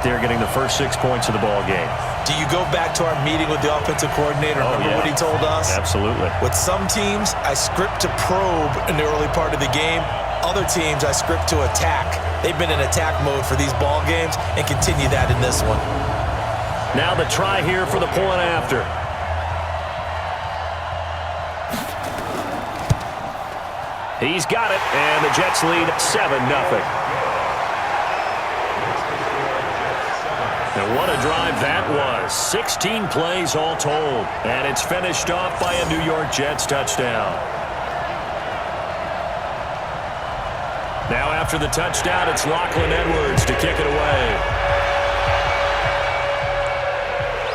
there, getting the first 6 points of the ball game. Do you go back to our meeting with the offensive coordinator? Remember what he told us? Absolutely. With some teams, I script to probe in the early part of the game. Other teams, I script to attack. They've been in attack mode for these ball games and continue that in this one. Now the try here for the point after. He's got it, and the Jets lead 7-0. And what a drive that was. 16 plays all told. And it's finished off by a New York Jets touchdown. Now after the touchdown, it's Lachlan Edwards to kick it away.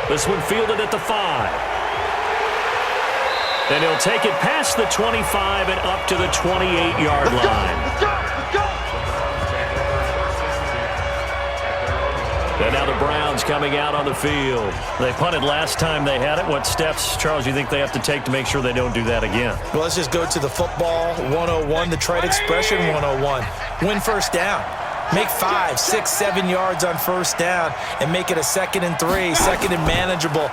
This one fielded at the 5. And he'll take it past the 25 and up to the 28-yard line. And now the Browns coming out on the field. They punted last time they had it. What steps, Charles, you think they have to take to make sure they don't do that again? Well, let's just go to the football 101, the trade expression 101. Win first down. Make 5, 6, 7 yards on first down and make it a 2nd and 3, 2nd and manageable.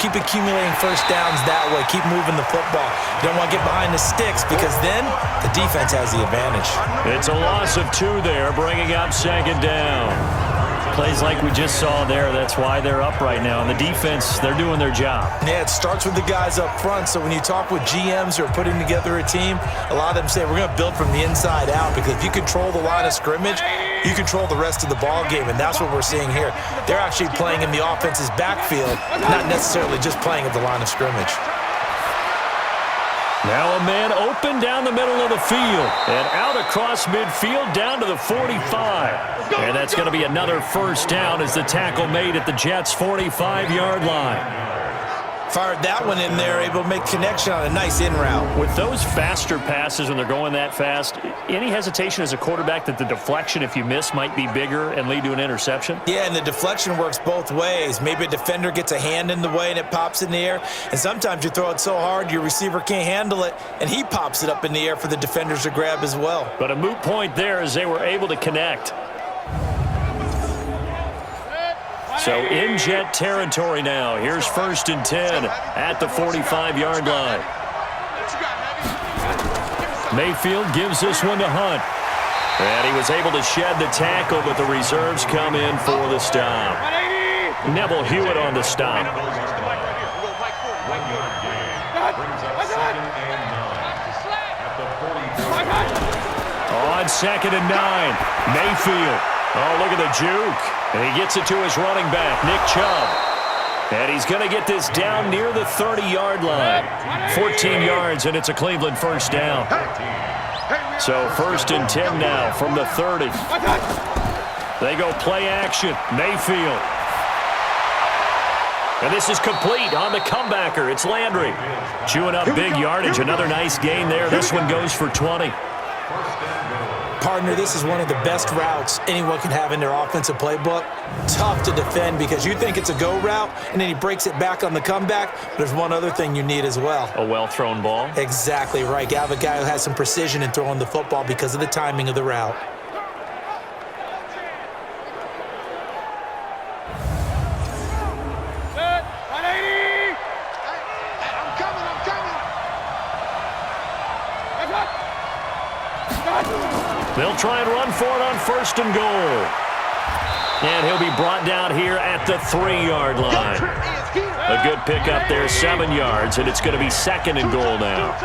Keep accumulating first downs that way. Keep moving the football. You don't want to get behind the sticks because then the defense has the advantage. It's a loss of 2 there, bringing up 2nd down. Plays like we just saw there, that's why they're up right now. And the defense, they're doing their job. Yeah, it starts with the guys up front. So when you talk with GMs who are putting together a team, a lot of them say we're going to build from the inside out because if you control the line of scrimmage, you control the rest of the ball game, and that's what we're seeing here. They're actually playing in the offense's backfield, not necessarily just playing at the line of scrimmage. Now a man open down the middle of the field and out across midfield down to the 45. And that's going to be another first down as the tackle made at the Jets' 45-yard line. Fired that one in there, able to make connection on a nice in route. With those faster passes when they're going that fast, any hesitation as a quarterback that the deflection, if you miss, might be bigger and lead to an interception? Yeah, and the deflection works both ways. Maybe a defender gets a hand in the way and it pops in the air, and sometimes you throw it so hard your receiver can't handle it, and he pops it up in the air for the defenders to grab as well. But a moot point there as they were able to connect. So in Jet territory now. Here's 1st and 10 at the 45-yard line. Mayfield gives this one to Hunt. And he was able to shed the tackle, but the reserves come in for the stop. Neville Hewitt on the stop. On 2nd and 9, Mayfield. Oh, look at the juke. And he gets it to his running back, Nick Chubb. And he's going to get this down near the 30-yard line. 14 yards, and it's a Cleveland first down. So 1st and 10 now from the 30. They go play action. Mayfield. And this is complete on the comebacker. It's Landry. Chewing up big yardage. Another nice gain there. This one goes for 20. Partner, this is one of the best routes anyone can have in their offensive playbook. Tough to defend because you think it's a go route, and then he breaks it back on the comeback. There's one other thing you need as well. A well-thrown ball? Exactly right. You have a guy who has some precision in throwing the football because of the timing of the route. They'll try and run for it on 1st and goal. And he'll be brought down here at the 3-yard line. A good pickup there, 7 yards, and it's going to be 2nd and goal now.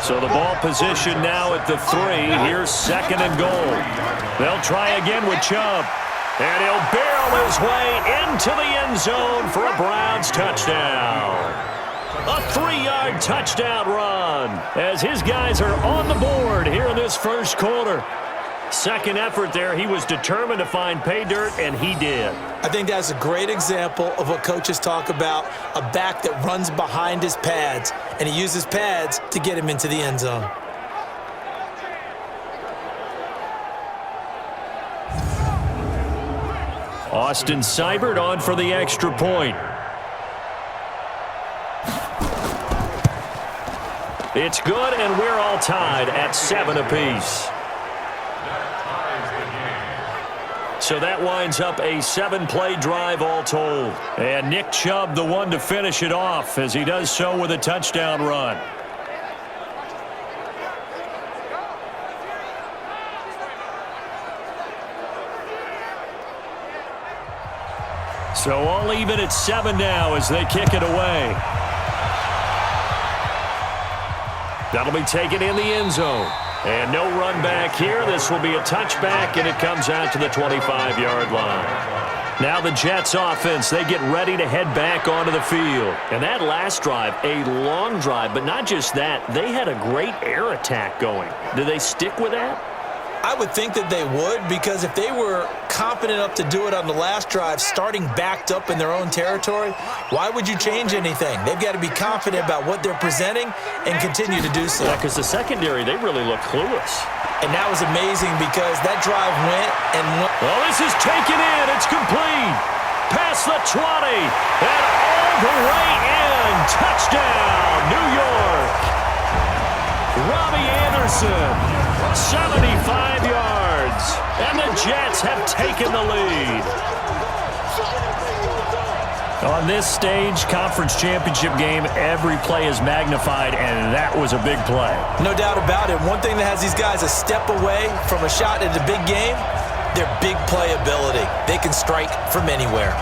So the ball position now at the 3. Here's 2nd and goal. They'll try again with Chubb. And he'll barrel his way into the end zone for a Browns touchdown. A 3-yard touchdown run as his guys are on the board here in this first quarter. Second effort there. He was determined to find pay dirt, and he did. I think that's a great example of what coaches talk about, a back that runs behind his pads, and he uses pads to get him into the end zone. Austin Seibert on for the extra point. It's good, and we're all tied at 7 apiece. So that winds up a 7-play drive all told. And Nick Chubb, the one to finish it off, as he does so with a touchdown run. So all even at 7 now as they kick it away. That'll be taken in the end zone. And no run back here. This will be a touchback, and it comes out to the 25-yard line. Now the Jets offense, they get ready to head back onto the field. And that last drive, a long drive, but not just that. They had a great air attack going. Do they stick with that? I would think that they would, because if they were confident enough to do it on the last drive, starting backed up in their own territory, why would you change anything? They've got to be confident about what they're presenting and continue to do so. Yeah, because the secondary, they really look clueless. And that was amazing because that drive went and went. Well, this is taken in. It's complete. Past the 20. And all the way in. Touchdown, New York. Robbie Anderson. 75 yards, and the Jets have taken the lead. On this stage, conference championship game, every play is magnified, and that was a big play. No doubt about it. One thing that has these guys a step away from a shot at a big game, their big play ability. They can strike from anywhere.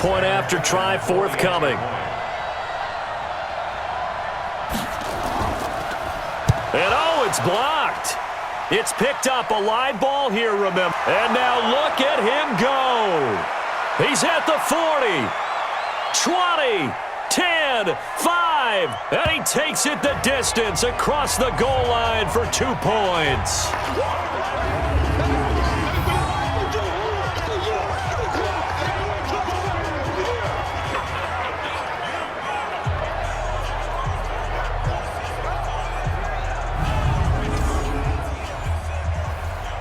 Point after try forthcoming. And oh, it's blocked. It's picked up, a live ball here, remember. And now look at him go. He's at the 40, 20, 10, 5, and he takes it the distance across the goal line for 2 points.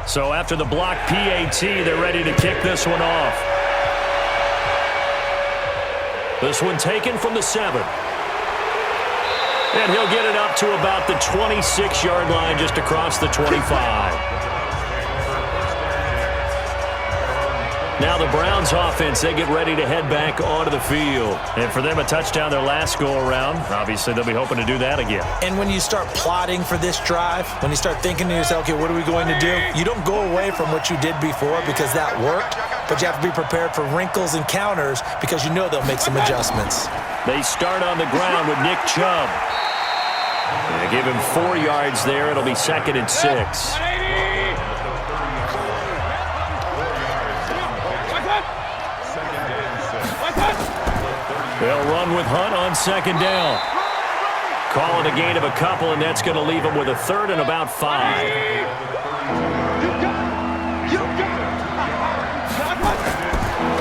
So after the block PAT, they're ready to kick this one off. This one taken from the 7. And he'll get it up to about the 26-yard line, just across the 25. Now the Browns offense, they get ready to head back onto the field. And for them, a touchdown their last go-around. Obviously, they'll be hoping to do that again. And when you start plotting for this drive, when you start thinking to yourself, okay, what are we going to do? You don't go away from what you did before because that worked, but you have to be prepared for wrinkles and counters because you know they'll make some adjustments. They start on the ground with Nick Chubb. They give him 4 yards there. It'll be 2nd and 6. They'll run with Hunt on 2nd down. Call it a gain of a couple, and that's going to leave them with a 3rd and about 5.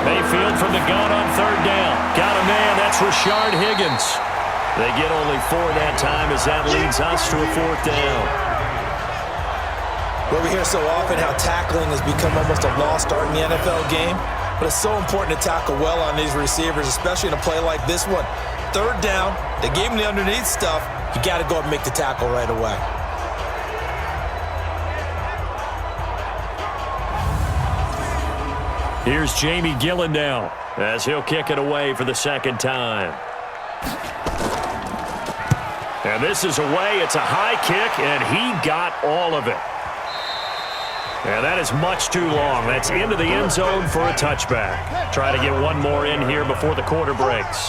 Mayfield from the gun on 3rd down. Got a man. That's Rashard Higgins. They get only 4 that time as that leads us to a 4th down. Well, we hear so often how tackling has become almost a lost art in the NFL game. But it's so important to tackle well on these receivers, especially in a play like this one. 3rd down, they gave him the underneath stuff. You got to go and make the tackle right away. Here's Jamie Gillen now as he'll kick it away for the 2nd time. And this is away. It's a high kick, and he got all of it. And that is much too long. That's into the end zone for a touchback. Try to get one more in here before the quarter breaks.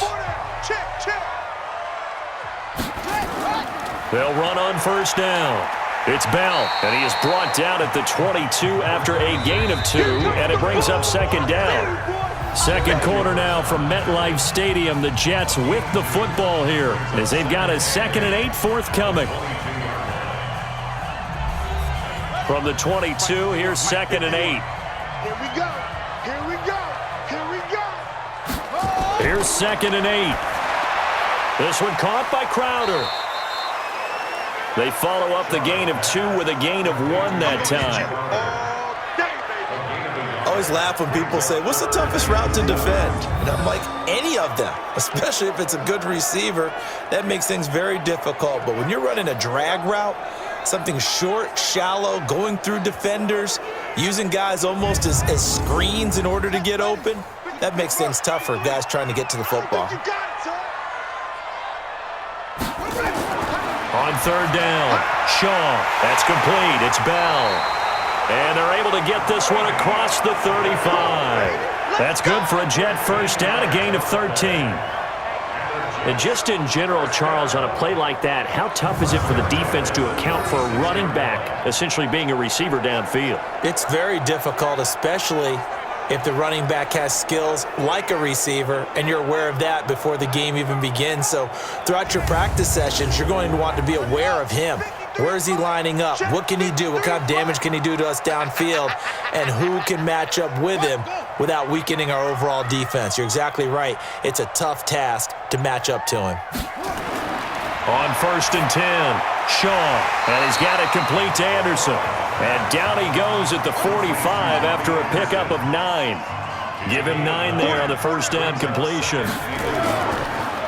They'll run on 1st down. It's Bell, and he is brought down at the 22 after a gain of 2, and it brings up 2nd down. 2nd quarter now from MetLife Stadium. The Jets with the football here as they've got a 2nd and 8 forthcoming. From the 22, here's 2nd and 8. Here we go. Here we go. Here we go. Oh! Here's 2nd and 8. This one caught by Crowder. They follow up the gain of 2 with a gain of 1 that time. Oh, always laugh when people say, what's the toughest route to defend? And I'm like, any of them, especially if it's a good receiver. That makes things very difficult. But when you're running a drag route, something short, shallow, going through defenders, using guys almost as screens in order to get open, that makes things tougher, guys trying to get to the football. On third down, Shaw. That's complete. It's Bell. And they're able to get this one across the 35. That's good for a Jet first down, a gain of 13. And just in general, Charles, on a play like that, how tough is it for the defense to account for a running back essentially being a receiver downfield? It's very difficult, especially if the running back has skills like a receiver, and you're aware of that before the game even begins. So throughout your practice sessions, you're going to want to be aware of him. Where is he lining up? What can he do? What kind of damage can he do to us downfield? And who can match up with him without weakening our overall defense? You're exactly right. It's a tough task to match up to him. On first and 10, Shaw. And he's got it complete to Anderson. And down he goes at the 45 after a pickup of 9. Give him 9 there on the first down completion.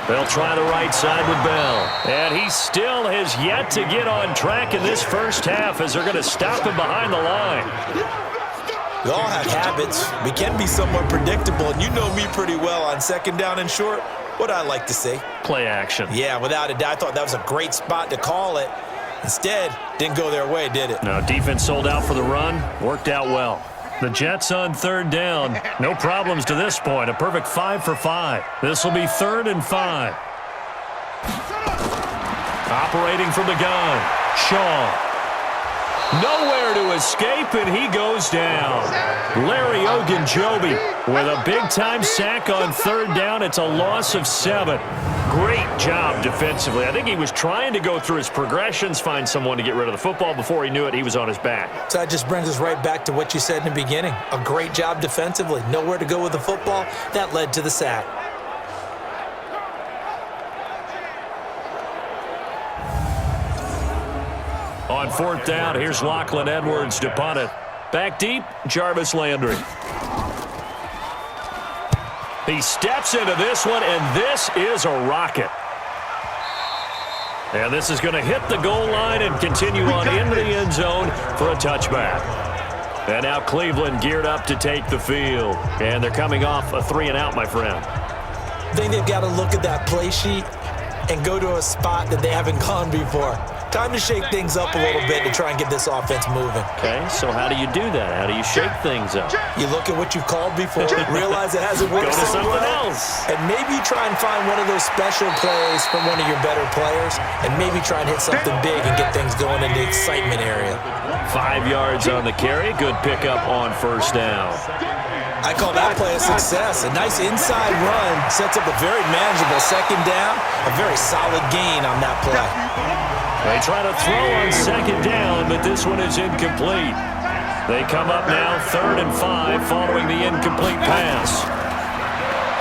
They'll try the right side with Bell. And he still has yet to get on track in this first half as they're going to stop him behind the line. We all have habits. We can be somewhat predictable, and you know me pretty well on second down and short. What I like to see. Play action. Yeah, without a doubt. I thought that was a great spot to call it. Instead, didn't go their way, did it? No, defense sold out for the run. Worked out well. The Jets on third down. No problems to this point. A perfect 5 for 5. This will be 3rd and 5. Operating from the gun. Shaw. Nowhere to escape, and he goes down. Larry Ogunjobi with a big-time sack on third down. It's a loss of 7. Great job defensively. I think he was trying to go through his progressions, find someone to get rid of the football. Before he knew it, he was on his back. So that just brings us right back to what you said in the beginning. A great job defensively. Nowhere to go with the football. That led to the sack. On fourth down, here's Lachlan Edwards to punt it. Back deep, Jarvis Landry. He steps into this one, and this is a rocket. And this is going to hit the goal line and continue on into the end zone for a touchback. And now Cleveland geared up to take the field. And they're coming off a 3-and-out, my friend. I think they've got to look at that play sheet and go to a spot that they haven't gone before. Time to shake things up a little bit to try and get this offense moving. Okay, so how do you do that? How do you shake things up? You look at what you've called before, realize it hasn't worked Go to so something well, else. and maybe try and find one of those special plays from one of your better players, and maybe try and hit something big and get things going in the excitement area. 5 yards on the carry. Good pickup on first down. I call that play a success. A nice inside run sets up a very manageable second down, a very solid gain on that play. They try to throw on second down, but this one is incomplete. They come up now 3rd and 5 following the incomplete pass.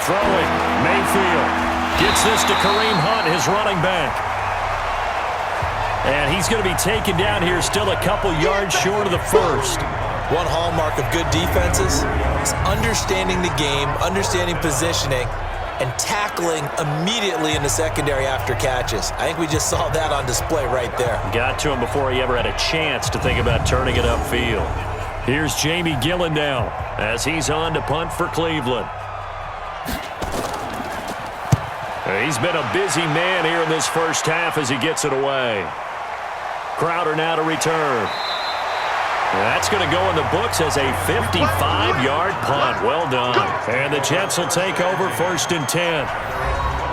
Throwing, Mayfield gets this to Kareem Hunt, his running back. And he's going to be taken down here, still a couple yards short of the first. One hallmark of good defenses is understanding the game, understanding positioning, and tackling immediately in the secondary after catches. I think we just saw that on display right there. Got to him before he ever had a chance to think about turning it upfield. Here's Jamie Gillen now as he's on to punt for Cleveland. He's been a busy man here in this first half as he gets it away. Crowder now to return. That's going to go in the books as a 55-yard punt. Well done. And the Jets will take over 1st and 10.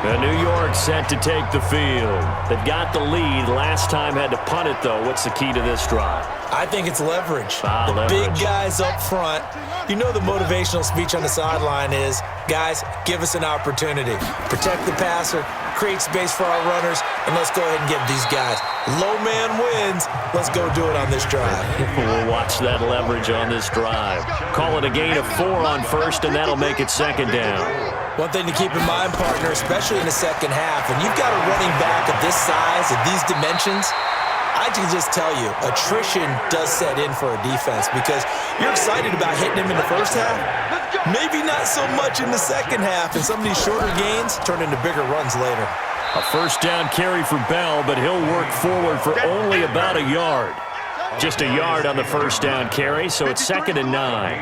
And New York set to take the field. They've got the lead. Last time had to punt it, though. What's the key to this drive? I think it's leverage. Leverage. Big guys up front. You know the motivational speech on the sideline is, guys, give us an opportunity. Protect the passer, create space for our runners, and let's go ahead and give these guys. Low man wins. Let's go do it on this drive. We'll watch that leverage on this drive. Call it a gain of 4 on first, and that'll make it 2nd down. One thing to keep in mind, partner, especially in the second half, when you've got a running back of this size, of these dimensions, I can just tell you, attrition does set in for a defense because you're excited about hitting him in the first half. Maybe not so much in the second half, and some of these shorter gains turn into bigger runs later. A first down carry for Bell, but he'll work forward for only about a yard. Just a yard on the first down carry, so it's 2nd and 9.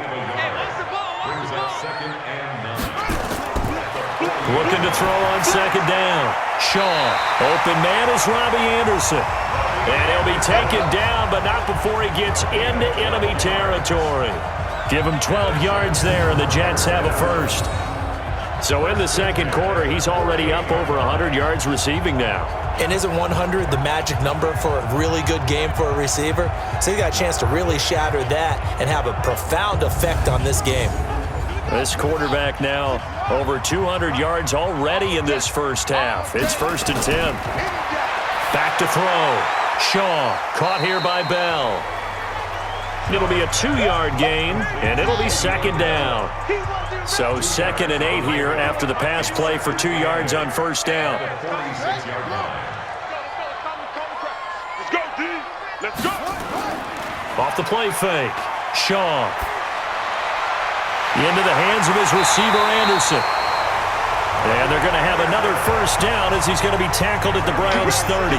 Looking to throw on 2nd down. Shaw. Open man is Robbie Anderson. And he'll be taken down, but not before he gets into enemy territory. Give him 12 yards there, and the Jets have a first. So in the second quarter, he's already up over 100 yards receiving now. And isn't 100 the magic number for a really good game for a receiver? So he got a chance to really shatter that and have a profound effect on this game. This quarterback now over 200 yards already in this first half. It's 1st and 10. Back to throw. Shaw caught here by Bell. It'll be a 2-yard gain, and it'll be 2nd down. So 2nd and 8 here after the pass play for 2 yards on first down. Let's go, D. Let's go. Off the play fake. Shaw. Into the hands of his receiver, Anderson. And they're going to have another first down as he's going to be tackled at the Browns' 30.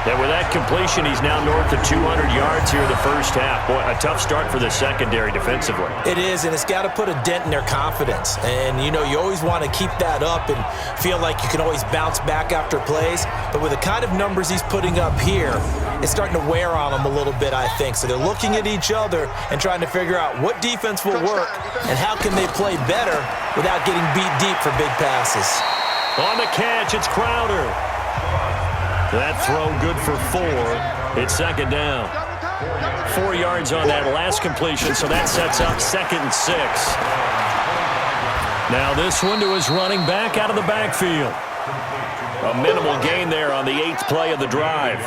And with that completion, he's now north of 200 yards here in the first half. Boy, a tough start for the secondary defensively. It is, and it's got to put a dent in their confidence. And, you know, you always want to keep that up and feel like you can always bounce back after plays. But with the kind of numbers he's putting up here, it's starting to wear on them a little bit, I think. So they're looking at each other and trying to figure out what defense will work and how can they play better without getting beat deep for big passes. On the catch, it's Crowder. That throw good for 4. It's 2nd down. 4 yards on that last completion, so that sets up 2nd and 6. Now this one to his running back out of the backfield. A minimal gain there on the 8th play of the drive.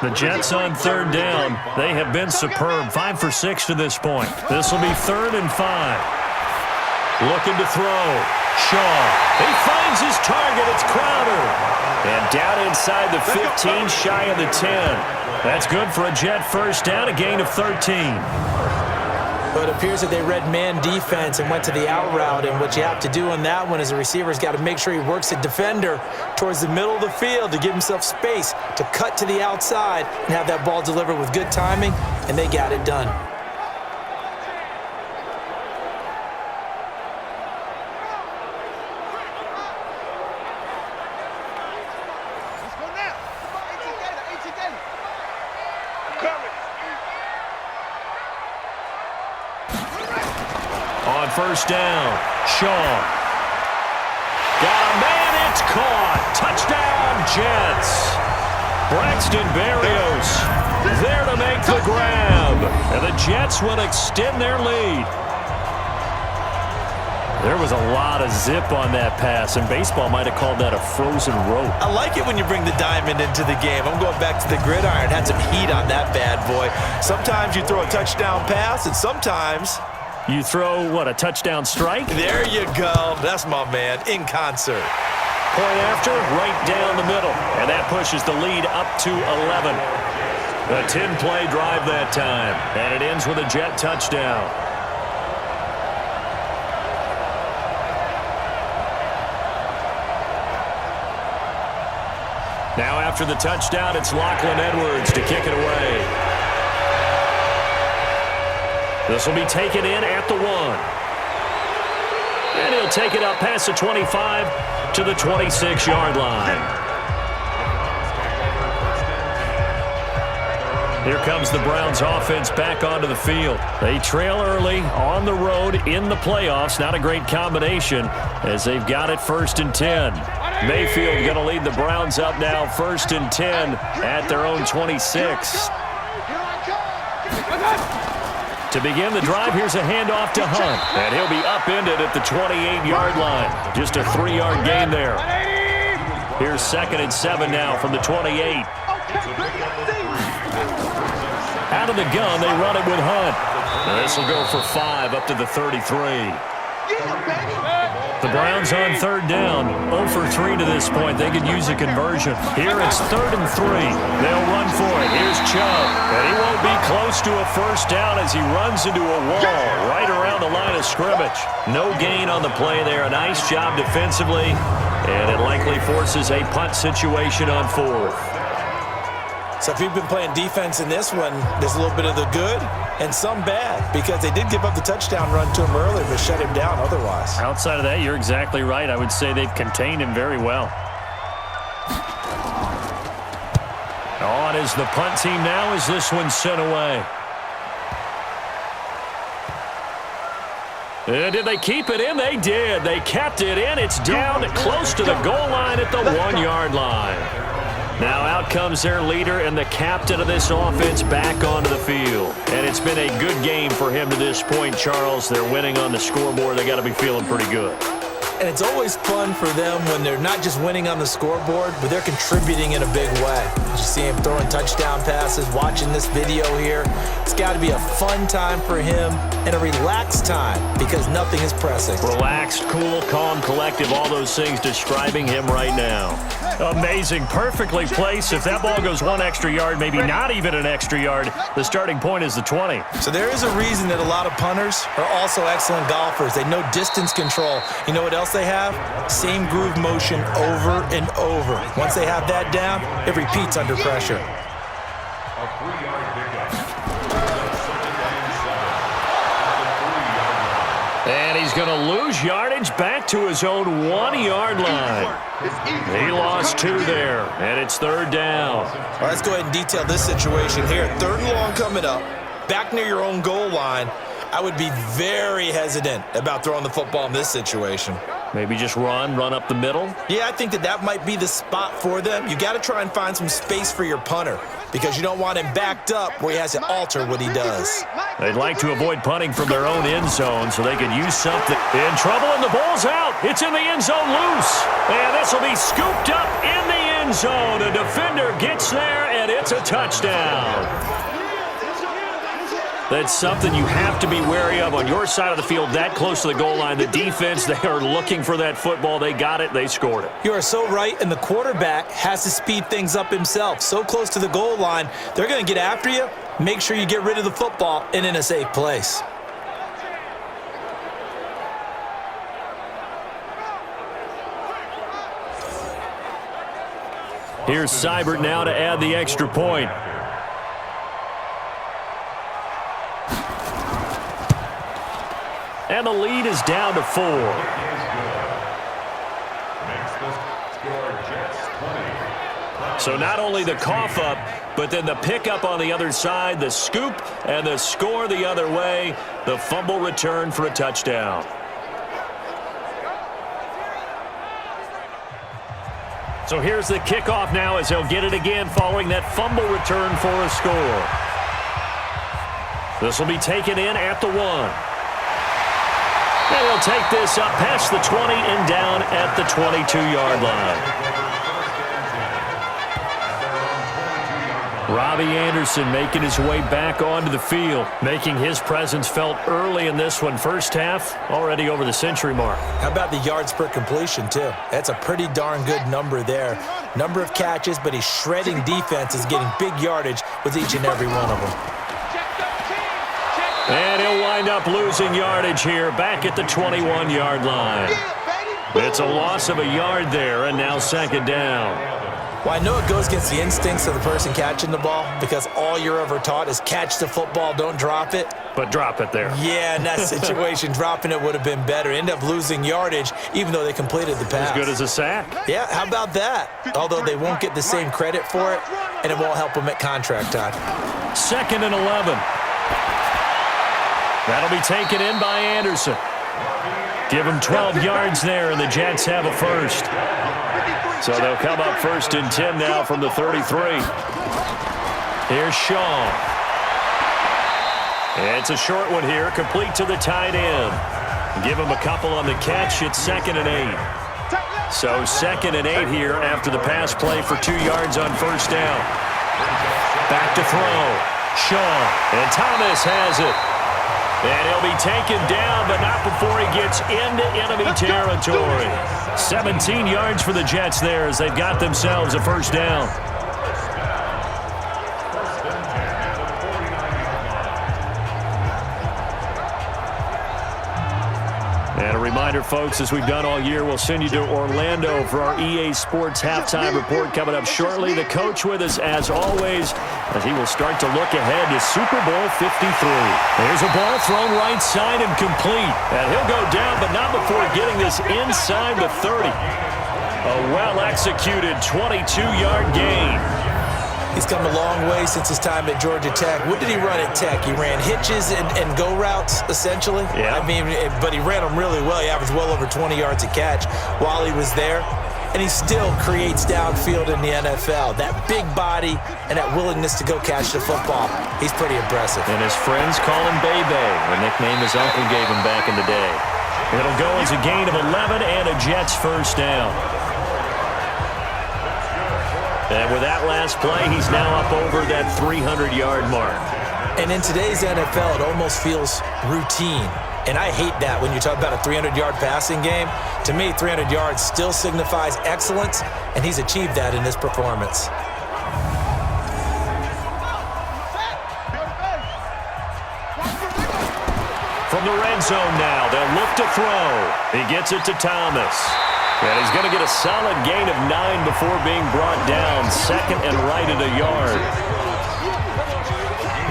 The Jets on 3rd down. They have been superb. 5 for 6 to this point. This will be 3rd and 5. Looking to throw. Shaw. He finds his target. It's Crowder. And down inside the 15, shy of the 10. That's good for a Jet first down, a gain of 13. But it appears that they read man defense and went to the out route. And what you have to do on that one is a receiver's got to make sure he works a defender towards the middle of the field to give himself space to cut to the outside and have that ball delivered with good timing, and they got it done. On first down, Shaw. Got a man, it's caught. Touchdown, Jets. Braxton Berrios there to make the grab. And the Jets will extend their lead. There was a lot of zip on that pass, and baseball might have called that a frozen rope. I like it when you bring the diamond into the game. I'm going back to the gridiron. Had some heat on that bad boy. Sometimes you throw a touchdown pass, and sometimes you throw, what, a touchdown strike? There you go. That's my man, in concert. Point after, right down the middle. And that pushes the lead up to 11. A 10-play drive that time. And it ends with a Jet touchdown. Now after the touchdown, it's Lachlan Edwards to kick it away. This will be taken in at the 1. And he'll take it up past the 25 to the 26-yard line. Here comes the Browns offense back onto the field. They trail early on the road in the playoffs. Not a great combination as they've got it 1st and 10. Mayfield going to lead the Browns up now 1st and 10 at their own 26. To begin the drive, here's a handoff to Hunt. And he'll be upended at the 28-yard line. Just a 3-yard gain there. Here's 2nd and 7 now from the 28. Out of the gun, they run it with Hunt. This will go for 5 up to the 33. The Browns on third down, 0 for 3 to this point. They could use a conversion. Here it's 3rd and 3. They'll run for it. Here's Chubb, and he won't be close to a first down as he runs into a wall right around the line of scrimmage. No gain on the play there. A nice job defensively, and it likely forces a punt situation on 4th. So if you've been playing defense in this one, there's a little bit of the good and some bad, because they did give up the touchdown run to him earlier, but shut him down otherwise. Outside of that, you're exactly right. I would say they've contained him very well. On is the punt team now as this one's sent away. Did they keep it in? They did. They kept it in. It's down close to the goal line at the 1-yard line. Now out comes their leader and the captain of this offense back onto the field. And it's been a good game for him to this point, Charles. They're winning on the scoreboard. They got to be feeling pretty good. And it's always fun for them when they're not just winning on the scoreboard, but they're contributing in a big way. You see him throwing touchdown passes, watching this video here. It's got to be a fun time for him and a relaxed time because nothing is pressing. Relaxed, cool, calm, collective, all those things describing him right now. Amazing, perfectly placed. If that ball goes 1 extra yard, maybe not even an extra yard, the starting point is the 20. So there is a reason that a lot of punters are also excellent golfers. They know distance control. You know what else they have? Same groove motion over and over. Once they have that down, it repeats under pressure. And he's going to lose yardage back to his own 1-yard line. He lost 2 there, and it's 3rd down. All right, let's go ahead and detail this situation here. 3rd and long coming up, back near your own goal line. I would be very hesitant about throwing the football in this situation. Maybe just run up the middle? Yeah, I think that might be the spot for them. You got to try and find some space for your punter because you don't want him backed up where he has to alter what he does. They'd like to avoid punting from their own end zone so they could use something. In trouble, and the ball's out. It's in the end zone loose. And this will be scooped up in the end zone. A defender gets there, and it's a touchdown. That's something you have to be wary of on your side of the field, that close to the goal line. The defense, they are looking for that football. They got it. They scored it. You are so right, and the quarterback has to speed things up himself. So close to the goal line, they're going to get after you. Make sure you get rid of the football and in a safe place. Here's Seibert now to add the extra point. And the lead is down to 4. So not only the cough up, but then the pickup on the other side, the scoop, and the score the other way. The fumble return for a touchdown. So here's the kickoff now as he'll get it again following that fumble return for a score. This will be taken in at the 1. And he'll take this up past the 20 and down at the 22-yard line. Robbie Anderson making his way back onto the field, making his presence felt early in this one. First half, already over the century mark. How about the yards per completion, too? That's a pretty darn good number there. Number of catches, but he's shredding defense, is getting big yardage with each and every one of them. And he'll wind up losing yardage here back at the 21-yard line. It's a loss of a yard there, and now 2nd down. Well, I know it goes against the instincts of the person catching the ball because all you're ever taught is catch the football, don't drop it. But drop it there. Yeah, in that situation, dropping it would have been better. End up losing yardage, even though they completed the pass. As good as a sack. Yeah, how about that? Although they won't get the same credit for it, and it won't help them at contract time. 2nd and 11. That'll be taken in by Anderson. Give him 12 yards there, and the Jets have a first. So they'll come up 1st and 10 now from the 33. Here's Shaw. It's a short one here, complete to the tight end. Give him a couple on the catch. It's 2nd and 8. So 2nd and 8 here after the pass play for 2 yards on 1st down. Back to throw. Shaw, and Thomas has it. And he'll be taken down, but not before he gets into enemy territory. 17 yards for the Jets there as they've got themselves a first down. And a reminder, folks, as we've done all year, we'll send you to Orlando for our EA Sports halftime report coming up shortly. The coach with us, as always, as he will start to look ahead to Super Bowl 53. There's a ball thrown right side and complete. And he'll go down, but not before getting this inside the 30. A well-executed 22-yard gain. He's come a long way since his time at Georgia Tech. What did he run at Tech? He ran hitches and go routes, essentially. Yeah. I mean, but he ran them really well. He averaged well over 20 yards a catch while he was there. And he still creates downfield in the NFL. That big body and that willingness to go catch the football, he's pretty impressive. And his friends call him Bebe, a nickname his uncle gave him back in the day. It'll go as a gain of 11 and a Jets first down. And with that last play, he's now up over that 300-yard mark. And in today's NFL, it almost feels routine. And I hate that when you talk about a 300-yard passing game. To me, 300 yards still signifies excellence, and he's achieved that in this performance. From the red zone now, they'll look to throw. He gets it to Thomas. And he's going to get a solid gain of 9 before being brought down. Second and right at a yard.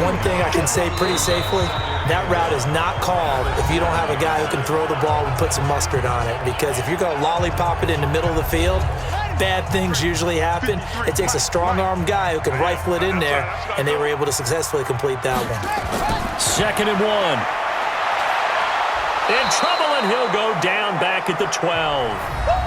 One thing I can say pretty safely, that route is not called if you don't have a guy who can throw the ball and put some mustard on it. Because if you're going to lollipop it in the middle of the field, bad things usually happen. It takes a strong-armed guy who can rifle it in there, and they were able to successfully complete that one. Second and 1. In trouble, and he'll go down back at the 12.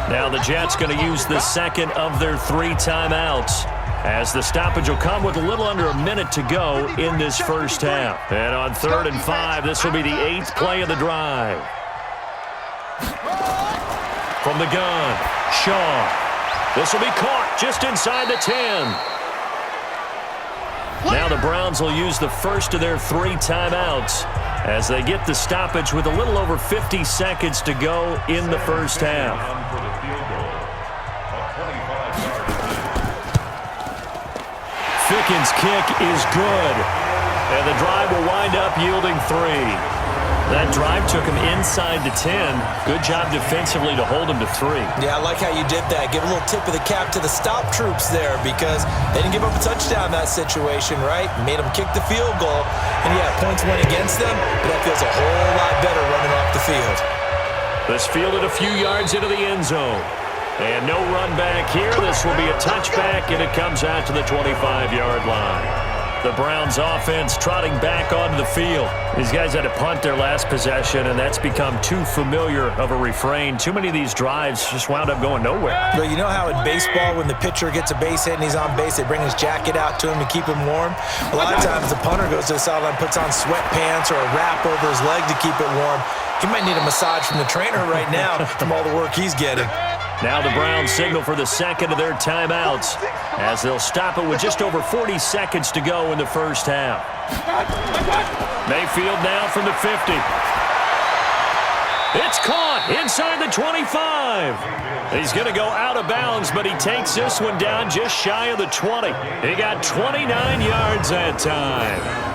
Now the Jets going to use the second of their 3 timeouts, as the stoppage will come with a little under a minute to go in this first half. And on 3rd and 5, this will be the 8th play of the drive. From the gun, Shaw. This will be caught just inside the 10. Now the Browns will use the first of their 3 timeouts as they get the stoppage with a little over 50 seconds to go in the first half. Ficken's kick is good, and the drive will wind up yielding 3. That drive took him inside the 10. Good job defensively to hold him to 3. Yeah, I like how you did that. Give a little tip of the cap to the stop troops there because they didn't give up a touchdown in that situation, right? Made them kick the field goal, and yeah, points went against them, but that feels a whole lot better running off the field. This fielded a few yards into the end zone. And no run back here. This will be a touchback, and it comes out to the 25-yard line. The Browns offense trotting back onto the field. These guys had to punt their last possession, and that's become too familiar of a refrain. Too many of these drives just wound up going nowhere. But you know how in baseball, when the pitcher gets a base hit and he's on base, they bring his jacket out to him to keep him warm? A lot of times the punter goes to the sideline, puts on sweatpants or a wrap over his leg to keep it warm. He might need a massage from the trainer right now from all the work he's getting. Now the Browns signal for the second of their timeouts as they'll stop it with just over 40 seconds to go in the first half. Mayfield now from the 50. It's caught inside the 25. He's going to go out of bounds, but he takes this one down just shy of the 20. He got 29 yards that time.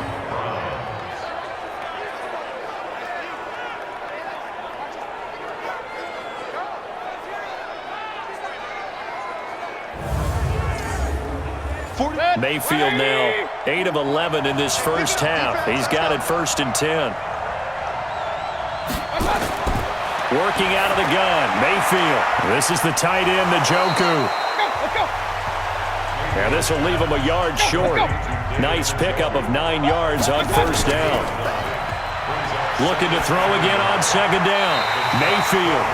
Mayfield now 8 of 11 in this first half. He's got it 1st and 10. Working out of the gun, Mayfield. This is the tight end, Njoku. And this will leave him a yard short. Nice pickup of 9 yards on first down. Looking to throw again on second down. Mayfield.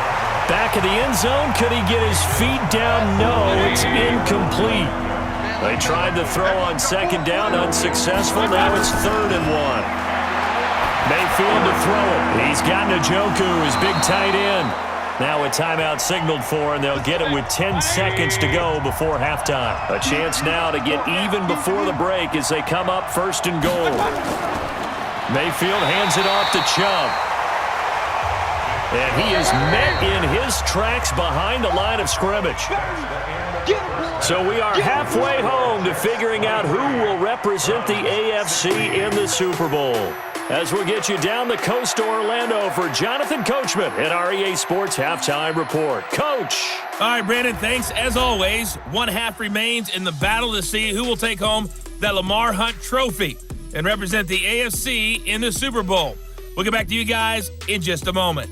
Back of the end zone. Could he get his feet down? No, it's incomplete. They tried to throw on second down, unsuccessful. Now it's 3rd and 1. Mayfield to throw it. He's got Njoku, his big tight end. Now a timeout signaled for, and they'll get it with 10 seconds to go before halftime. A chance now to get even before the break as they come up 1st and goal. Mayfield hands it off to Chubb. And he is met in his tracks behind the line of scrimmage. So we are halfway home to figuring out who will represent the AFC in the Super Bowl. As we'll get you down the coast to Orlando for Jonathan Coachman at our EA Sports Halftime Report. Coach. All right, Brandon, thanks. As always, one half remains in the battle to see who will take home that Lamar Hunt trophy and represent the AFC in the Super Bowl. We'll get back to you guys in just a moment.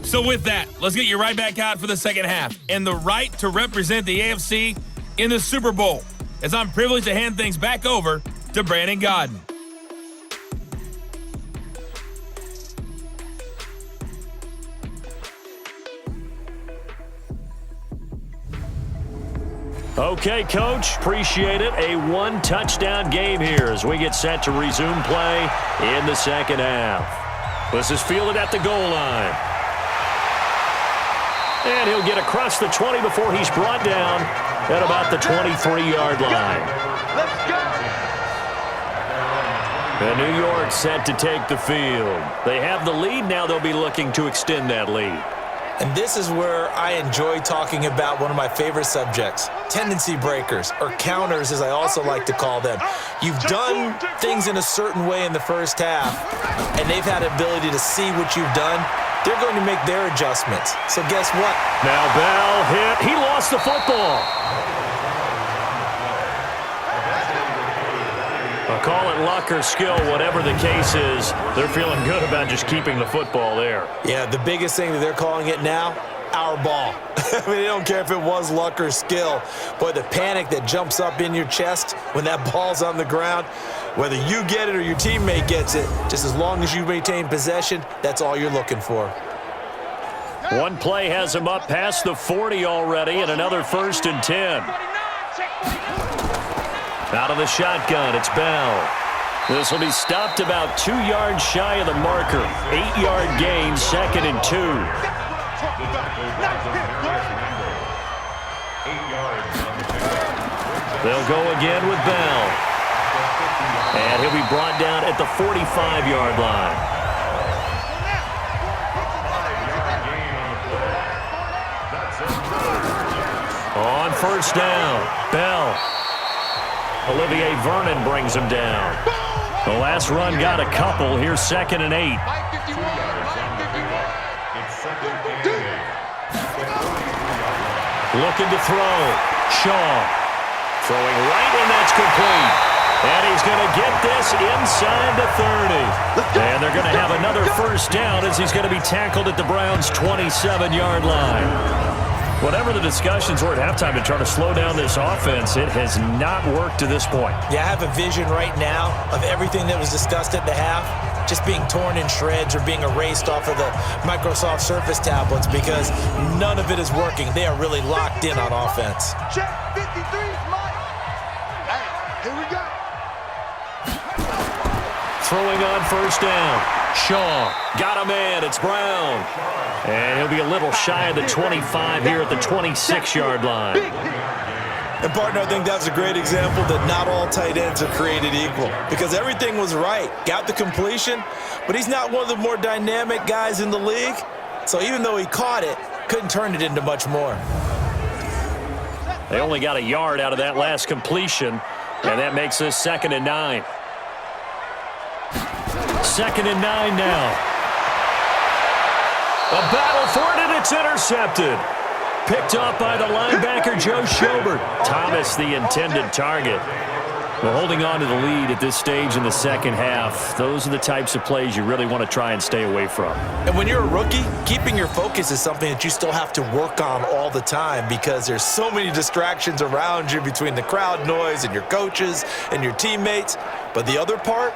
So with that, let's get you right back out for the second half and the right to represent the AFC in the Super Bowl, as I'm privileged to hand things back over to Brandon Godden. Okay, Coach, appreciate it. A one-touchdown game here as we get set to resume play in the second half. This is fielded at the goal line. And he'll get across the 20 before he's brought down at about the 23-yard line. Let's go. And New York set to take the field. They have the lead. Now they'll be looking to extend that lead. And this is where I enjoy talking about one of my favorite subjects, tendency breakers, or counters as I also like to call them. You've done things in a certain way in the first half, and they've had the ability to see what you've done. They're going to make their adjustments. So guess what? Now Bell hit. He lost the football. I'll call it luck or skill, whatever the case is. They're feeling good about just keeping the football there. Yeah, the biggest thing that they're calling it now, our ball. I mean, they don't care if it was luck or skill. Boy, the panic that jumps up in your chest when that ball's on the ground, whether you get it or your teammate gets it, just as long as you maintain possession, that's all you're looking for. One play has him up past the 40 already, and another 1st and 10. Out of the shotgun, it's Bell. This will be stopped about 2 yards shy of the marker. 8-yard gain, 2nd and 2. They'll go again with Bell. And he'll be brought down at the 45-yard line. On 1st down, Bell. Olivier Vernon brings him down. The last run got a couple. Here's 2nd and 8. Looking to throw. Shaw. Throwing right, and that's complete. And he's going to get this inside the 30. And they're going to have another 1st down as he's going to be tackled at the Browns' 27-yard line. Whatever the discussions were at halftime to try to slow down this offense, it has not worked to this point. Yeah, I have a vision right now of everything that was discussed at the half just being torn in shreds or being erased off of the Microsoft Surface tablets because none of it is working. They are really locked in on offense. Check 53, Mike. Hey, here we go. Throwing on 1st down. Shaw got a man. It's Brown. And he'll be a little shy of the 25 here at the 26-yard line. And, partner, I think that's a great example that not all tight ends are created equal because everything was right. Got the completion, but he's not one of the more dynamic guys in the league. So even though he caught it, couldn't turn it into much more. They only got a yard out of that last completion, and that makes this 2nd and 9. 2nd and 9 now. A battle for it, and it's intercepted. Picked off by the linebacker, Joe Schobert. Thomas, the intended target. Well, holding on to the lead at this stage in the second half, those are the types of plays you really want to try and stay away from. And when you're a rookie, keeping your focus is something that you still have to work on all the time because there's so many distractions around you between the crowd noise and your coaches and your teammates. But the other part,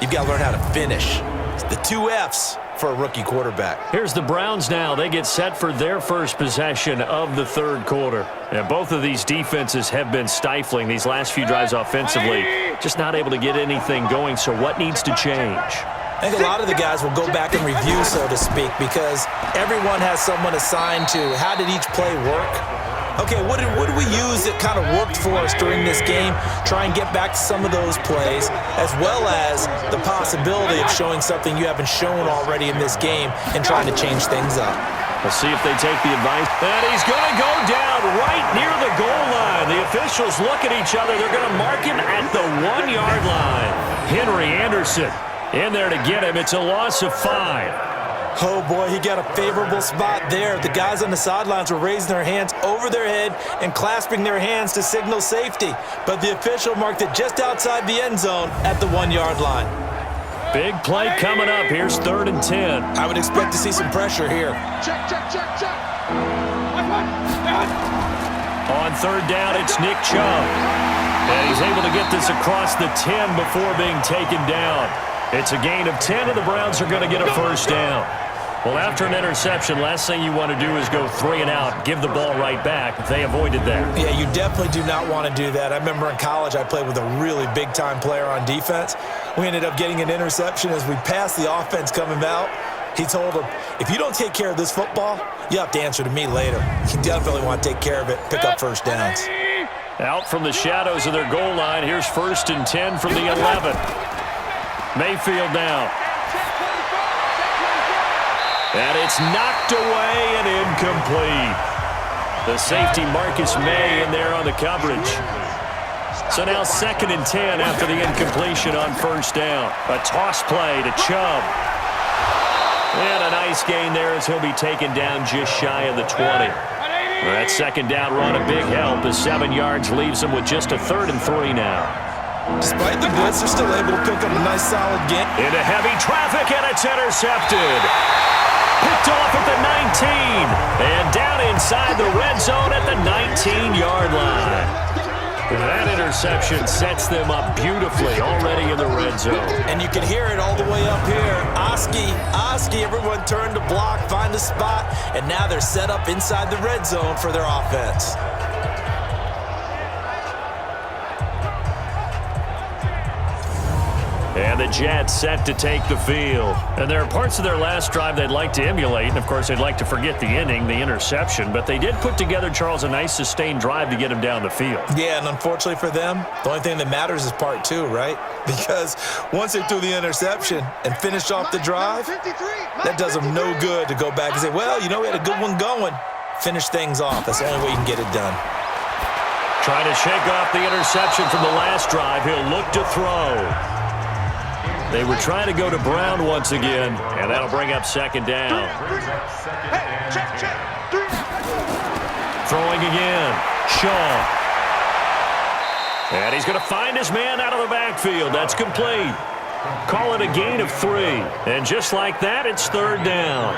you've got to learn how to finish. It's the 2 F's for a rookie quarterback. Here's the Browns now. They get set for their first possession of the 3rd quarter. And both of these defenses have been stifling these last few drives offensively. Just not able to get anything going, so what needs to change? I think a lot of the guys will go back and review, so to speak, because everyone has someone assigned to how did each play work. Okay, what did we use that kind of worked for us during this game? Try and get back to some of those plays, as well as the possibility of showing something you haven't shown already in this game and trying to change things up. We'll see if they take the advice. And he's going to go down right near the goal line. The officials look at each other. They're going to mark him at the 1-yard line. Henry Anderson in there to get him. It's a loss of 5. Oh, boy, he got a favorable spot there. The guys on the sidelines were raising their hands over their head and clasping their hands to signal safety. But the official marked it just outside the end zone at the 1-yard line. Big play coming up. Here's 3rd and 10. I would expect to see some pressure here. Check. On 3rd down, it's Nick Chubb. And he's able to get this across the 10 before being taken down. It's a gain of 10, and the Browns are going to get a first down. Well, after an interception, last thing you want to do is go 3 and out, give the ball right back. They avoided that. Yeah, you definitely do not want to do that. I remember in college I played with a really big-time player on defense. We ended up getting an interception as we passed the offense coming out. He told him, if you don't take care of this football, you have to answer to me later. You definitely want to take care of it, pick up first downs. Out from the shadows of their goal line, here's 1st and 10 from the 11. Mayfield now. And it's knocked away and incomplete. The safety Marcus May in there on the coverage. So now 2nd and 10 after the incompletion on 1st down. A toss play to Chubb. And a nice gain there as he'll be taken down just shy of the 20. That 2nd down run a big help as 7 yards leaves him with just a 3rd and 3 now. Despite the blitz, they're still able to pick up a nice solid gain. Into heavy traffic, and it's intercepted. Picked off at the 19. And down inside the red zone at the 19-yard line. That interception sets them up beautifully already in the red zone. And you can hear it all the way up here. Oski, everyone turned to block, find a spot, and now they're set up inside the red zone for their offense. And the Jets set to take the field. And there are parts of their last drive they'd like to emulate. And, of course, they'd like to forget the inning, the interception. But they did put together, Charles, a nice sustained drive to get him down the field. Yeah, and unfortunately for them, the only thing that matters is part 2, right? Because once they threw the interception and finished off the drive, that does them no good to go back and say, well, you know, we had a good one going. Finish things off. That's the only way you can get it done. Trying to shake off the interception from the last drive. He'll look to throw. They were trying to go to Brown once again, and that'll bring up 2nd down. Throwing again. Shaw. And he's going to find his man out of the backfield. That's complete. Call it a gain of 3. And just like that, it's 3rd down.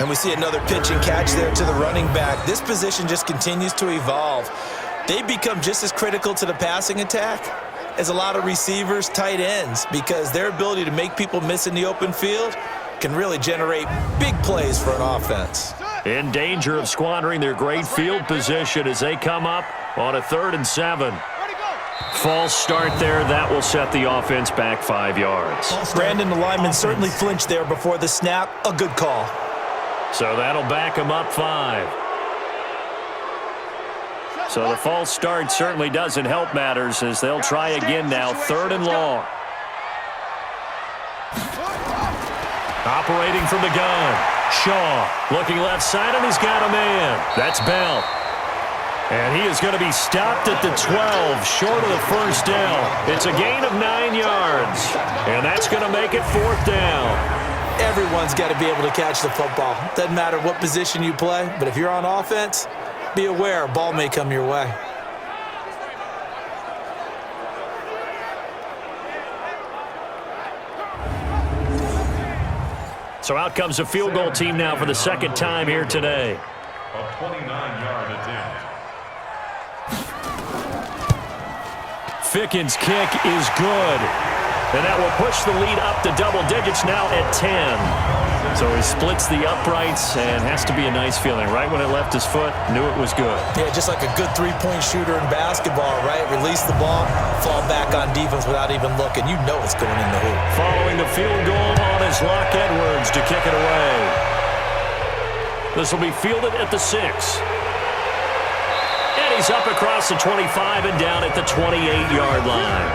And we see another pitch and catch there to the running back. This position just continues to evolve. They become just as critical to the passing attack as a lot of receivers, tight ends, because their ability to make people miss in the open field can really generate big plays for an offense. In danger of squandering their great field position as they come up on a 3rd and 7. False start there. That will set the offense back 5 yards. Brandon, the lineman, certainly flinched there before the snap. A good call. So that'll back him up 5. So the false start certainly doesn't help matters as they'll try again now, 3rd and long. Operating from the gun. Shaw looking left side, and he's got a man. That's Bell. And he is going to be stopped at the 12, short of the first down. It's a gain of 9 yards, and that's going to make it 4th down. Everyone's got to be able to catch the football. Doesn't matter what position you play, but if you're on offense, be aware, a ball may come your way. So out comes a field goal team now for the 2nd time here today. A 29-yard attempt. Fickens' kick is good. And that will push the lead up to double digits now at 10. So he splits the uprights and has to be a nice feeling. Right when it left his foot, knew it was good. Yeah, just like a good three-point shooter in basketball, right? Release the ball, fall back on defense without even looking. You know it's going in the hoop. Following the field goal on is Locke Edwards to kick it away. This will be fielded at the 6. He's up across the 25 and down at the 28-yard line.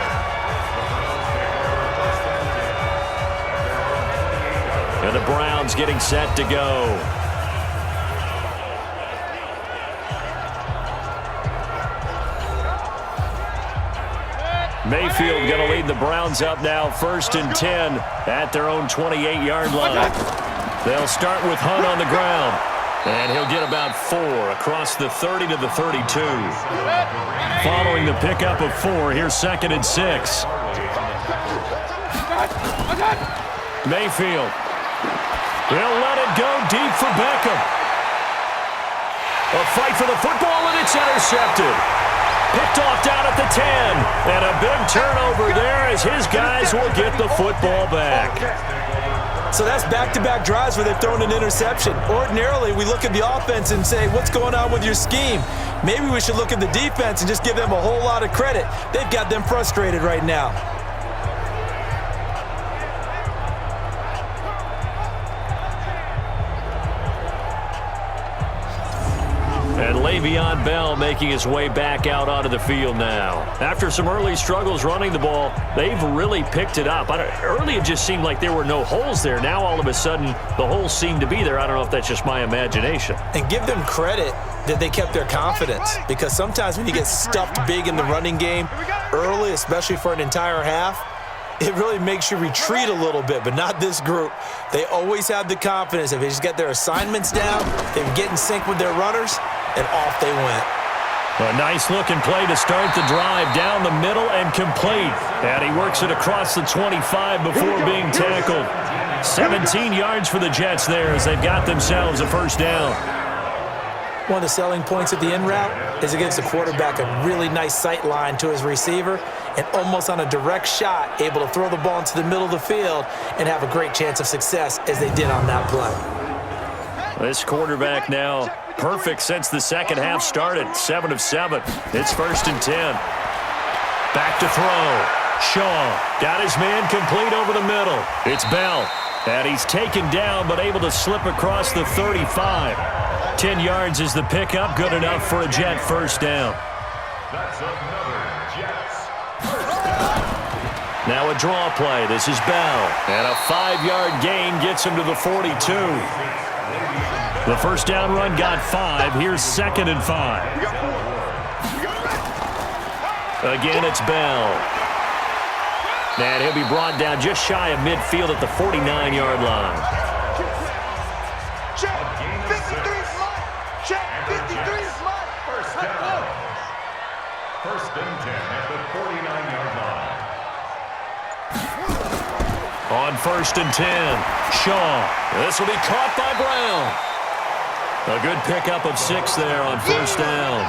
And the Browns getting set to go. Mayfield going to lead the Browns up now, 1st and 10 at their own 28-yard line. They'll start with Hunt on the ground, and he'll get about 4 across the 30 to the 32. Following the pickup of 4, here's 2nd and 6. Mayfield. He'll let it go deep for Beckham. A fight for the football, and it's intercepted. Picked off down at the 10. And a big turnover there as his guys will get the football back. So that's back-to-back drives where they've thrown an interception. Ordinarily, we look at the offense and say, what's going on with your scheme? Maybe we should look at the defense and just give them a whole lot of credit. They've got them frustrated right now. And Le'Veon Bell making his way back out onto the field now. After some early struggles running the ball, they've really picked it up. Early, it just seemed like there were no holes there. Now, all of a sudden, the holes seem to be there. I don't know if that's just my imagination. And give them credit that they kept their confidence, because sometimes when you get stuffed big in the running game early, especially for an entire half, it really makes you retreat a little bit, but not this group. They always have the confidence. If they just get their assignments down, they get in sync with their runners, and off they went. A nice-looking play to start the drive down the middle and complete. And he works it across the 25 before being tackled. 17 yards for the Jets there as they've got themselves a first down. One of the selling points of the in route is it gives the quarterback a really nice sight line to his receiver, and almost on a direct shot, able to throw the ball into the middle of the field and have a great chance of success as they did on that play. This quarterback now perfect since the second half started. 7 of 7. It's 1st and 10. Back to throw. Shaw got his man complete over the middle. It's Bell. And he's taken down but able to slip across the 35. 10 yards is the pickup. Good enough for a Jet first down. That's another Jets first down. Now a draw play. This is Bell. And a 5-yard gain gets him to the 42. The first down run got 5. Here's 2nd and 5. Again, it's Bell. And he'll be brought down just shy of midfield at the 49-yard line. Check 53 slot. Check 53 slot. First down. 1st and 10 at the 49-yard line. On 1st and 10, Shaw. This will be caught by Brown. A good pickup of 6 there on first down.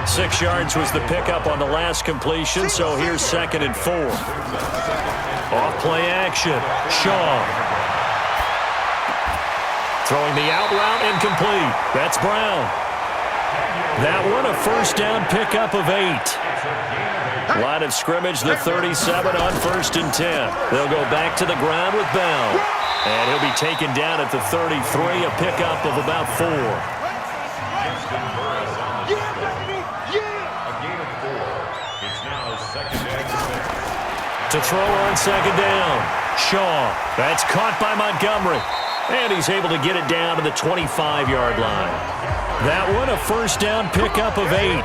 6 yards was the pickup on the last completion, so here's 2nd and 4. Off play action. Shaw. Throwing the out route incomplete. That's Brown. That one a first down pickup of 8. Line of scrimmage, the 37 on 1st and 10. They'll go back to the ground with Bell. And he'll be taken down at the 33, a pickup of about 4. To throw on 2nd down. Shaw. That's caught by Montgomery. And he's able to get it down to the 25-yard line. That one a first down pickup of 8.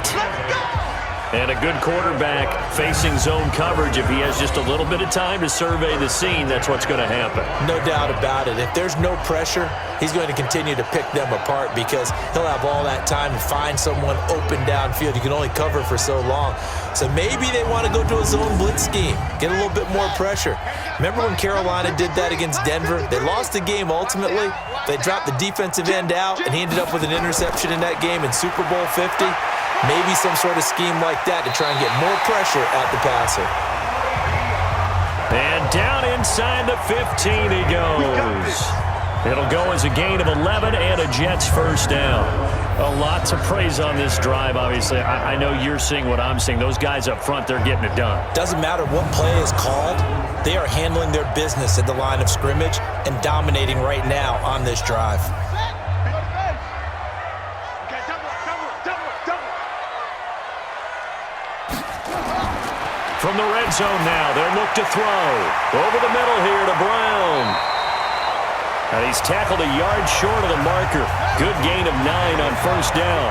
And a good quarterback facing zone coverage. If he has just a little bit of time to survey the scene, that's what's going to happen. No doubt about it. If there's no pressure, he's going to continue to pick them apart because he'll have all that time to find someone open downfield. You can only cover for so long. So maybe they want to go to a zone blitz scheme, get a little bit more pressure. Remember when Carolina did that against Denver? They lost the game ultimately. They dropped the defensive end out, and he ended up with an interception in that game in Super Bowl 50. Maybe some sort of scheme like that to try and get more pressure at the passer. And down inside the 15 he goes. It'll go as a gain of 11 and a Jets first down. A lot to praise on this drive, obviously. I know you're seeing what I'm seeing. Those guys up front, they're getting it done. Doesn't matter what play is called. They are handling their business at the line of scrimmage and dominating right now on this drive. From the red zone now, they'll look to throw. Over the middle here to Brown. And he's tackled a yard short of the marker. Good gain of 9 on first down.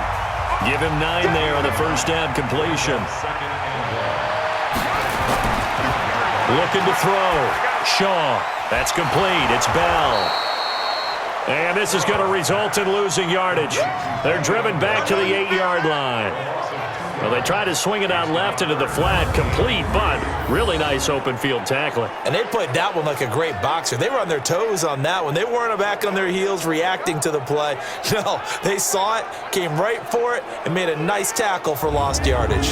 Give him 9 there on the first down completion. Looking to throw. Shaw. That's complete. It's Bell. And this is going to result in losing yardage. They're driven back to the 8-yard line. Well, they try to swing it out left into the flat, complete, but really nice open field tackling. And they played that one like a great boxer. They were on their toes on that one. They weren't back on their heels reacting to the play. No, they saw it, came right for it, and made a nice tackle for lost yardage.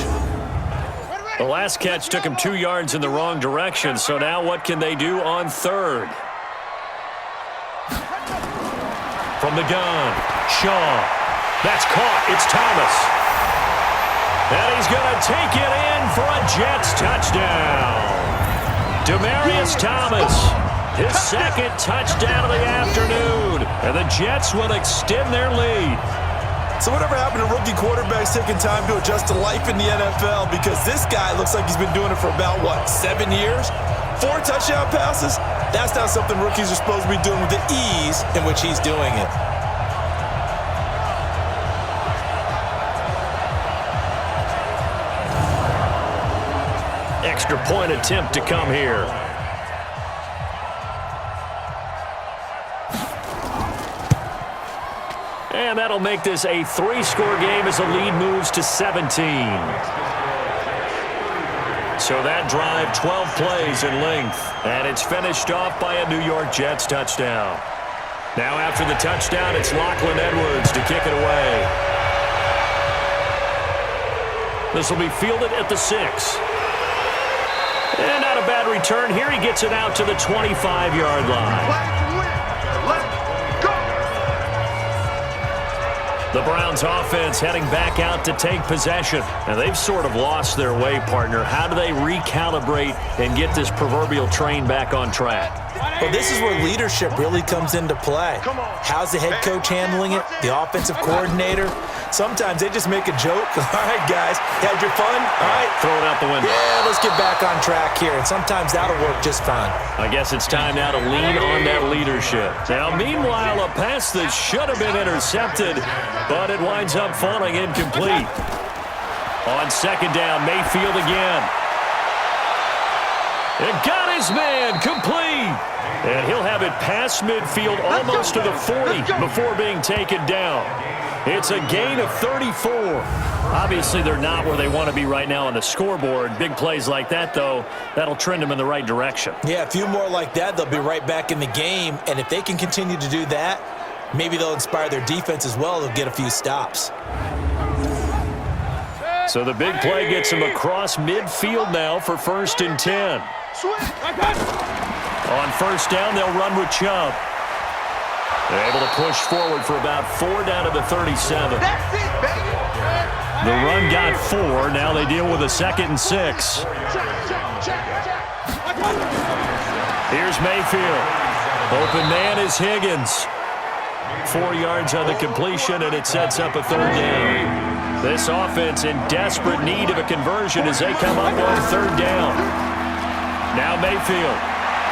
The last catch took him 2 yards in the wrong direction, so now what can they do on third? From the gun, Shaw. That's caught. It's Thomas. And he's going to take it in for a Jets touchdown. Demaryius Thomas, his second touchdown of the afternoon. And the Jets will extend their lead. So whatever happened to rookie quarterbacks taking time to adjust to life in the NFL? Because this guy looks like he's been doing it for about, 7 years? 4 touchdown passes? That's not something rookies are supposed to be doing with the ease in which he's doing it. Extra point attempt to come here. And that'll make this a 3-score game as the lead moves to 17. So that drive, 12 plays in length. And it's finished off by a New York Jets touchdown. Now after the touchdown, it's Lachlan Edwards to kick it away. This will be fielded at the 6. And not a bad return here. He gets it out to the 25-yard line. The Browns offense heading back out to take possession. And they've sort of lost their way, partner. How do they recalibrate and get this proverbial train back on track? Well, this is where leadership really comes into play. How's the head coach handling it? The offensive coordinator? Sometimes they just make a joke. All right, guys, had your fun? All right. Throw it out the window. Yeah, let's get back on track here. And sometimes that'll work just fine. I guess it's time now to lean on that leadership. Now, meanwhile, a pass that should have been intercepted, but it winds up falling incomplete. On second down, Mayfield again. It got his man complete. And he'll have it past midfield almost to the 40 before being taken down. It's a gain of 34. Obviously, they're not where they want to be right now on the scoreboard. Big plays like that, though, that'll trend them in the right direction. Yeah, a few more like that, they'll be right back in the game. And if they can continue to do that, maybe they'll inspire their defense as well. They'll get a few stops. So the big play gets them across midfield now for 1st and 10. On first down, they'll run with Chubb. They're able to push forward for about 4 down to the 37. That's it, baby. The run got 4. Now they deal with a 2nd and 6. Here's Mayfield. Open man is Higgins. 4 yards on the completion, and it sets up a 3rd down. This offense in desperate need of a conversion as they come up on 3rd down. Now Mayfield.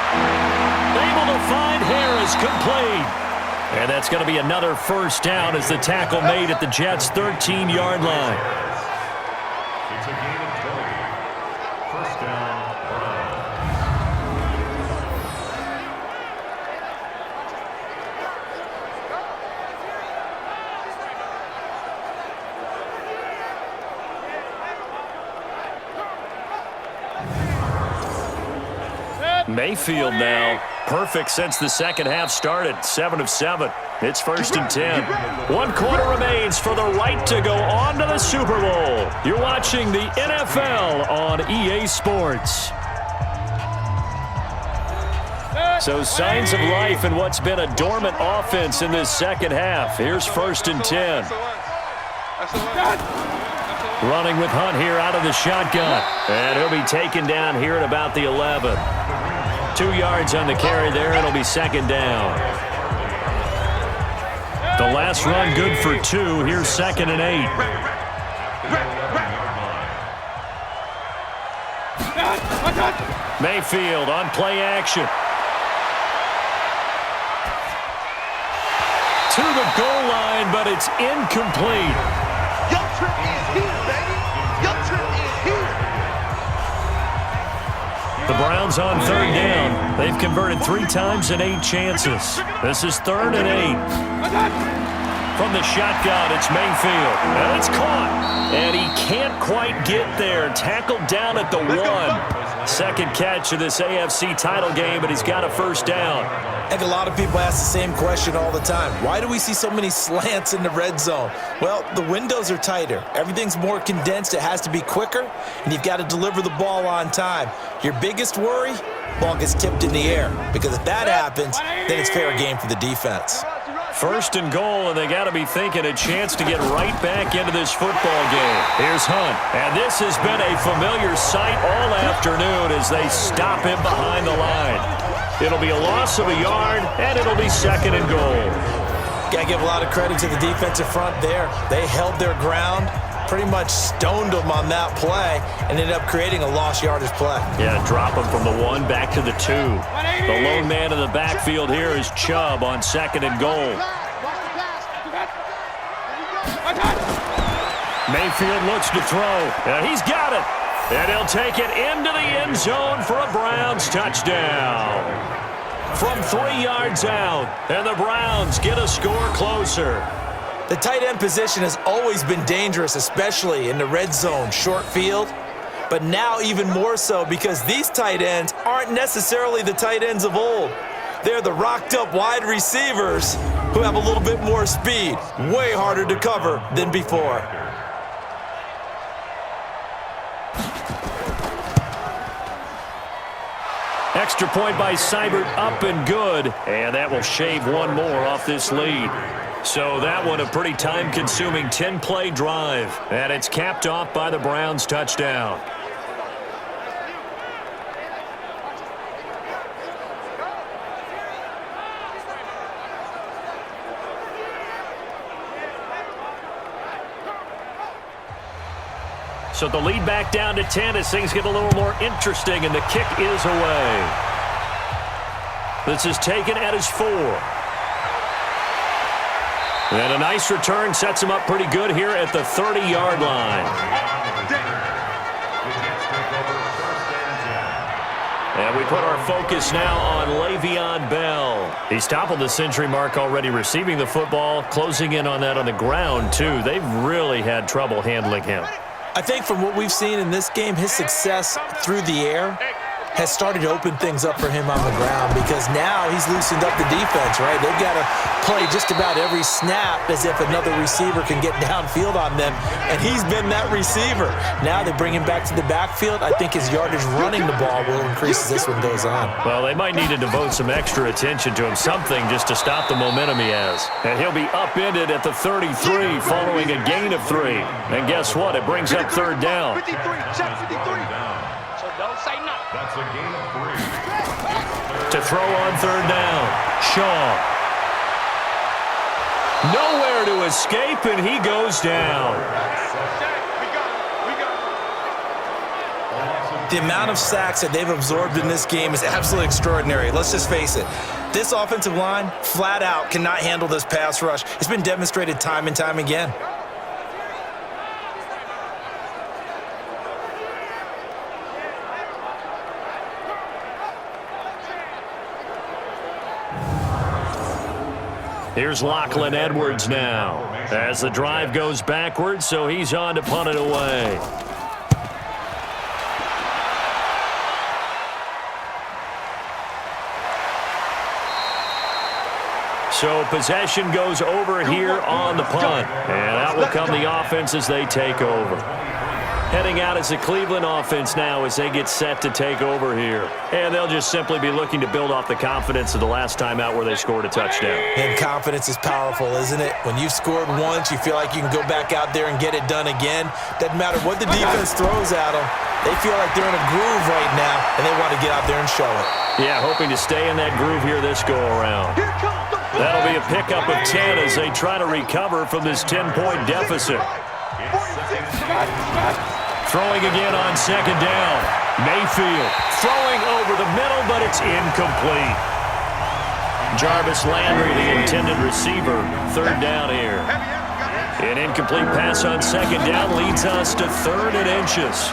Able to find Harris, complete. And that's going to be another 1st down as the tackle made at the Jets' 13-yard line. It's a gain of 20. 1st down. Mayfield now, perfect since the second half started, 7 of 7. It's 1st and 10. 1 quarter remains for the right to go on to the Super Bowl. You're watching the NFL on EA Sports. So signs of life in what's been a dormant offense in this second half. Here's 1st and 10. Running with Hunt here out of the shotgun. And he'll be taken down here at about the 11. 2 yards on the carry there. It'll be 2nd down. The last run good for 2. Here's 2nd and 8. Mayfield on play action. To the goal line, but it's incomplete. Your trip is here, baby. Your trip is here. The Browns on third down. They've converted 3 times in 8 chances. This is 3rd and 8. From the shotgun, it's Mayfield. And it's caught. And he can't quite get there. Tackled down at the 1. Second catch of this AFC title game, but he's got a first down. I think a lot of people ask the same question all the time. Why do we see so many slants in the red zone? Well, the windows are tighter. Everything's more condensed. It has to be quicker, and you've got to deliver the ball on time. Your biggest worry? Ball gets tipped in the air, because if that happens, then it's fair game for the defense. 1st and goal, and they got to be thinking a chance to get right back into this football game. Here's Hunt, and this has been a familiar sight all afternoon as they stop him behind the line. It'll be a loss of a yard, and it'll be 2nd and goal. Got to give a lot of credit to the defensive front there. They held their ground, pretty much stoned them on that play, and ended up creating a lost yardage play. Yeah, drop him from the 1 back to the 2. The lone man in the backfield here is Chubb on 2nd and goal. Mayfield looks to throw, and he's got it. And he'll take it into the end zone for a Browns touchdown. From 3 yards out, and the Browns get a score closer. The tight end position has always been dangerous, especially in the red zone, short field. But now even more so because these tight ends aren't necessarily the tight ends of old. They're the rocked-up wide receivers who have a little bit more speed, way harder to cover than before. Extra point by Seibert, up and good. And that will shave 1 more off this lead. So that one a pretty time-consuming 10-play drive. And it's capped off by the Browns touchdown. So the lead back down to 10 as things get a little more interesting, and the kick is away. This is taken at his 4. And a nice return sets him up pretty good here at the 30-yard line. And we put our focus now on Le'Veon Bell. He's toppled the century mark already receiving the football, closing in on that on the ground, too. They've really had trouble handling him. I think from what we've seen in this game, his success through the air has started to open things up for him on the ground because now he's loosened up the defense, right? They've got to play just about every snap as if another receiver can get downfield on them, and he's been that receiver. Now they bring him back to the backfield. I think his yardage running the ball will increase as this one goes on. Well, they might need to devote some extra attention to him, something just to stop the momentum he has. And he'll be upended at the 33 following a gain of 3. And guess what? It brings up 3rd down. 53, check 53. So don't say nothing. That's a gain of 3. To throw on 3rd down, Shaw. Nowhere to escape, and he goes down. The amount of sacks that they've absorbed in this game is absolutely extraordinary. Let's just face it. This offensive line, flat out, cannot handle this pass rush. It's been demonstrated time and time again. Here's Lachlan Edwards now as the drive goes backwards, so he's on to punt it away. So possession goes over here on the punt, and out will come the offense as they take over. Heading out as the Cleveland offense now as they get set to take over here. And they'll just simply be looking to build off the confidence of the last time out where they scored a touchdown. And confidence is powerful, isn't it? When you've scored once, you feel like you can go back out there and get it done again. Doesn't matter what the defense throws at them. They feel like they're in a groove right now, and they want to get out there and show it. Yeah, hoping to stay in that groove here this go-around. That'll be a pickup of 10 as they try to recover from this 10-point deficit. Throwing again on 2nd down. Mayfield throwing over the middle, but it's incomplete. Jarvis Landry, the intended receiver, third down here. An incomplete pass on second down leads us to 3rd and inches.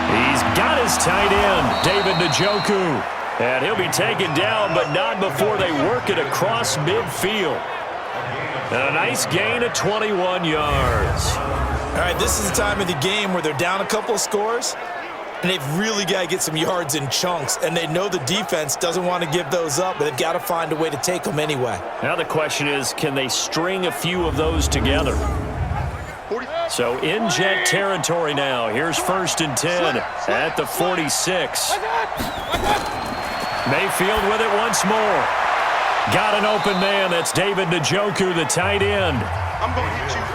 He's got his tight end, David Njoku. And he'll be taken down, but not before they work it across midfield. And a nice gain of 21 yards. All right, this is the time of the game where they're down a couple of scores, and they've really got to get some yards in chunks, and they know the defense doesn't want to give those up, but they've got to find a way to take them anyway. Now the question is, can they string a few of those together? So in jet territory now. Here's 1st and 10 at the 46. Mayfield with it once more. Got an open man. That's David Njoku, the tight end.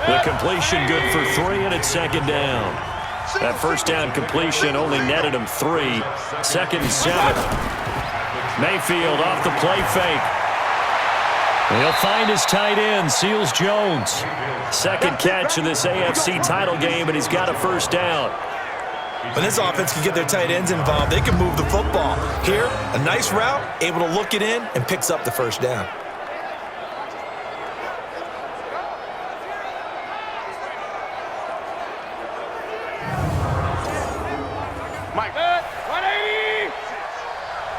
The completion good for 3, and it's 2nd down. That first down completion only netted him 3. 2nd and 7. Mayfield off the play fake. He'll find his tight end, Seals Jones. 2nd catch of this AFC title game, and he's got a first down. When this offense can get their tight ends involved, they can move the football. Here, a nice route, able to look it in, and picks up the first down. Mike. 180.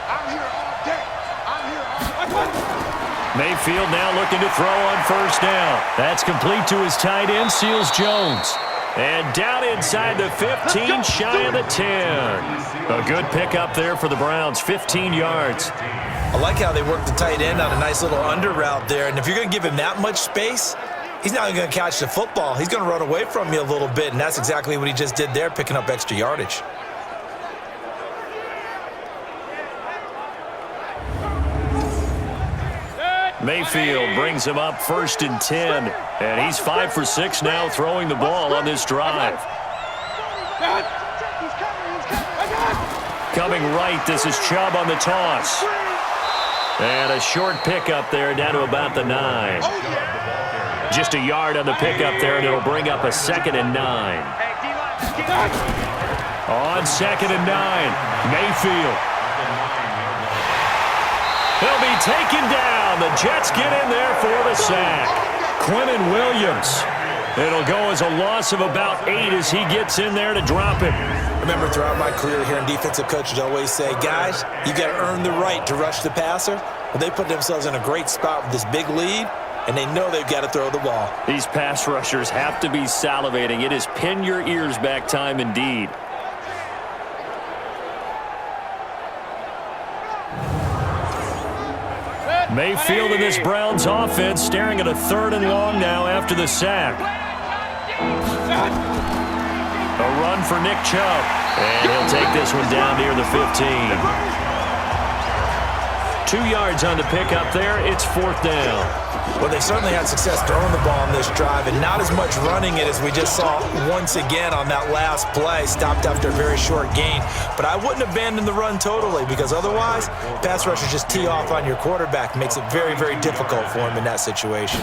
I'm here all day. I'm here all day. Mayfield now looking to throw on first down. That's complete to his tight end, Seals Jones. And down inside the 15, shy of the 10. A good pickup there for the Browns, 15 yards. I like how they work the tight end on a nice little under route there. And if you're going to give him that much space, he's not going to catch the football. He's going to run away from you a little bit, and that's exactly what he just did there, picking up extra yardage. Mayfield brings him up 1st and 10. And he's 5 for 6 now throwing the ball on this drive. Coming right, this is Chubb on the toss. And a short pickup there down to about the 9. Just a yard on the pickup there, and it'll bring up a 2nd and 9. On 2nd and 9, Mayfield. He'll be taken down. The Jets get in there for the sack. Quinnen Williams. It'll go as a loss of about 8 as he gets in there to drop him. Remember, throughout my career here, defensive coaches always say, guys, you got to earn the right to rush the passer. Well, they put themselves in a great spot with this big lead, and they know they've got to throw the ball. These pass rushers have to be salivating. It is pin your ears back time indeed. Mayfield in this Browns offense staring at a 3rd and long now after the sack. A run for Nick Chubb. And he'll take this one down near the 15. 2 yards on the pickup there. It's 4th down. Well, they certainly had success throwing the ball on this drive, and not as much running it as we just saw once again on that last play. Stopped after a very short gain. But I wouldn't abandon the run totally, because otherwise, pass rushers just tee off on your quarterback. Makes it very, very difficult for him in that situation.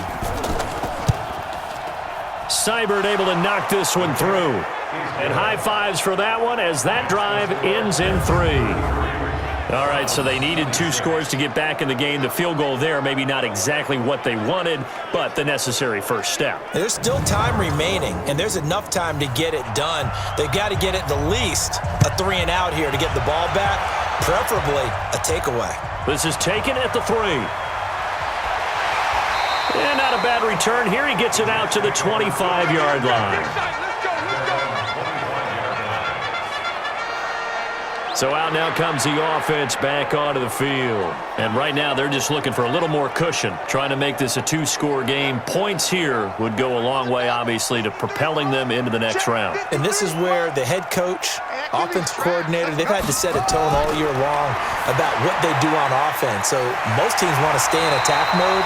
Seibert able to knock this one through. And high fives for that one as that drive ends in 3. All right, so they needed 2 scores to get back in the game. The field goal there, maybe not exactly what they wanted, but the necessary first step. There's still time remaining, and there's enough time to get it done. They've got to get it the least a 3 and out here to get the ball back, preferably a takeaway. This is taken at the 3. And not a bad return here. He gets it out to the 25-yard line. So out now comes the offense back onto the field. And right now they're just looking for a little more cushion, trying to make this a 2-score game. Points here would go a long way, obviously, to propelling them into the next round. And this is where the head coach, offensive coordinator, they've had to set a tone all year long about what they do on offense. So most teams want to stay in attack mode,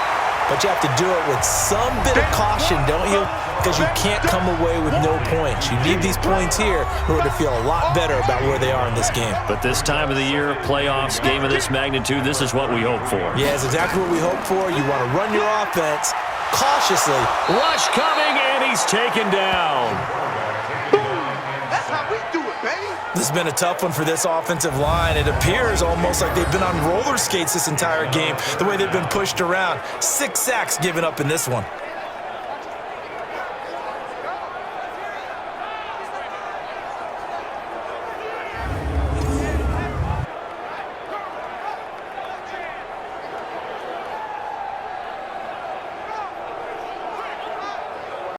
but you have to do it with some bit of caution, don't you? Because you can't come away with no points. You need these points here in order to feel a lot better about where they are in this game. But this time of the year, playoffs, game of this magnitude, this is what we hope for. Yeah, it's exactly what we hope for. You want to run your offense cautiously. Rush coming, and he's taken down. That's how we do it, baby. This has been a tough one for this offensive line. It appears almost like they've been on roller skates this entire game, the way they've been pushed around. 6 sacks given up in this one.